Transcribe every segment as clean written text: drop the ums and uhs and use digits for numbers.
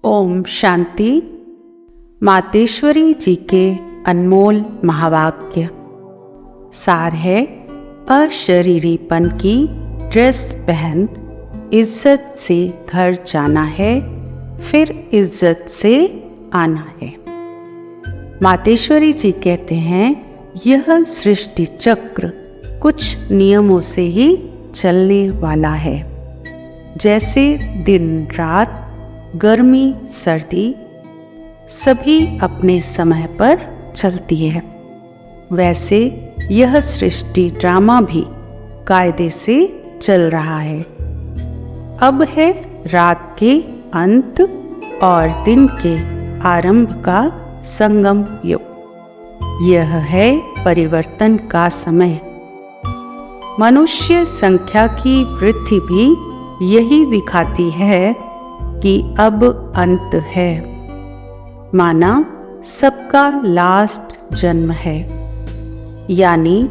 ओम शांति। मातेश्वरी जी के अनमोल महावाक्य। सार है, अशरीरीपन की ड्रेस पहन इज्जत से घर जाना है, फिर इज्जत से आना है। मातेश्वरी जी कहते हैं, यह सृष्टि चक्र कुछ नियमों से ही चलने वाला है। जैसे दिन रात, गर्मी सर्दी सभी अपने समय पर चलती है, वैसे यह सृष्टि ड्रामा भी कायदे से चल रहा है। अब है रात के अंत और दिन के आरंभ का संगम युग। यह है परिवर्तन का समय। मनुष्य संख्या की वृद्धि भी यही दिखाती है कि अब अंत है। माना सबका लास्ट जन्म है, यानी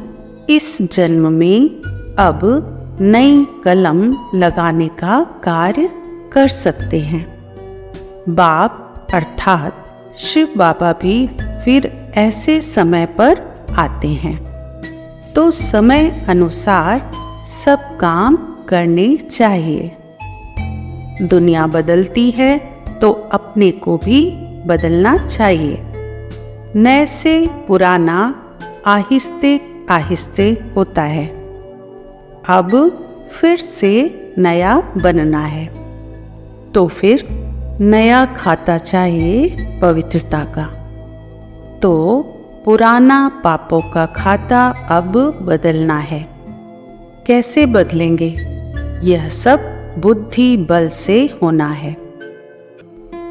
इस जन्म में अब नई कलम लगाने का कार्य कर सकते हैं। बाप अर्थात शिव बाबा भी फिर ऐसे समय पर आते हैं, तो समय अनुसार सब काम करने चाहिए। दुनिया बदलती है तो अपने को भी बदलना चाहिए। नए से पुराना आहिस्ते आहिस्ते होता है। अब फिर से नया बनना है, तो फिर नया खाता चाहिए पवित्रता का। तो पुराना पापों का खाता अब बदलना है। कैसे बदलेंगे? यह सब बुद्धि बल से होना है।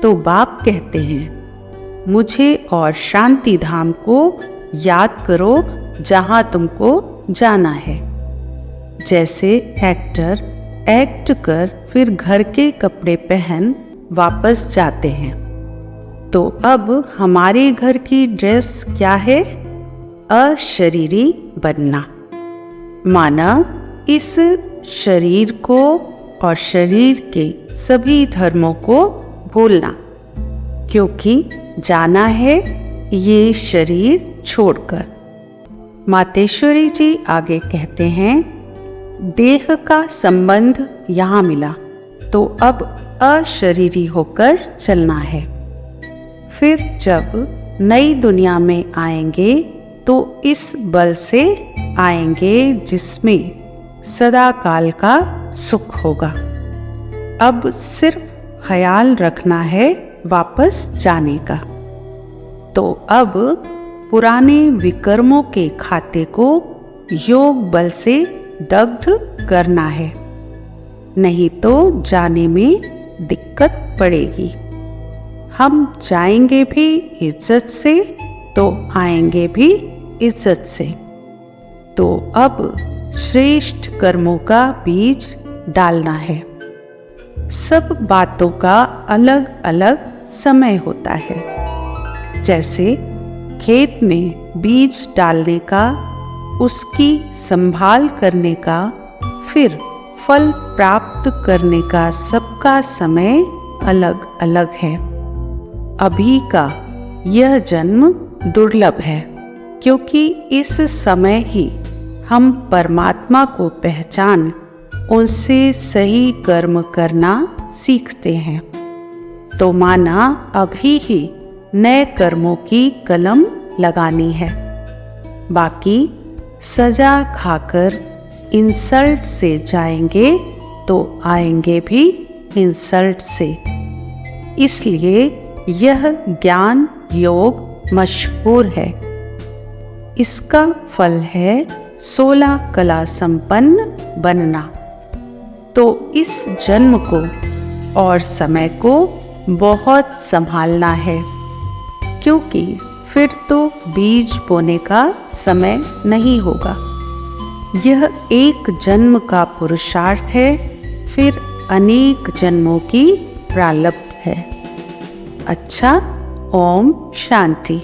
तो बाप कहते हैं, मुझे और शांति धाम को याद करो जहां तुमको जाना है। जैसे एक्टर एक्ट कर फिर घर के कपड़े पहन वापस जाते हैं, तो अब हमारे घर की ड्रेस क्या है? अशरीरी बनना। माना इस शरीर को और शरीर के सभी धर्मों को भूलना, क्योंकि जाना है ये शरीर छोड़कर। मातेश्वरी जी आगे कहते हैं, देह का संबंध यहाँ मिला, तो अब अशरीरी होकर चलना है। फिर जब नई दुनिया में आएंगे तो इस बल से आएंगे जिसमें सदा काल का सुख होगा। अब सिर्फ ख्याल रखना है वापस जाने का। तो अब पुराने विकर्मों के खाते को योग बल से दग्ध करना है, नहीं तो जाने में दिक्कत पड़ेगी। हम जाएंगे भी इज्जत से तो आएंगे भी इज्जत से। तो अब श्रेष्ठ कर्मों का बीज डालना है। सब बातों का अलग अलग समय होता है। जैसे खेत में बीज डालने का, उसकी संभाल करने का, फिर फल प्राप्त करने का सबका समय अलग अलग है। अभी का यह जन्म दुर्लभ है, क्योंकि इस समय ही हम परमात्मा को पहचान उनसे सही कर्म करना सीखते हैं। तो माना अभी ही नए कर्मों की कलम लगानी है। बाकी सजा खाकर इंसल्ट से जाएंगे तो आएंगे भी इंसल्ट से। इसलिए यह ज्ञान योग मशहूर है। इसका फल है 16 कला संपन्न बनना। तो इस जन्म को और समय को बहुत संभालना है, क्योंकि फिर तो बीज बोने का समय नहीं होगा। यह एक जन्म का पुरुषार्थ है, फिर अनेक जन्मों की प्रारब्ध है। अच्छा, ओम शांति।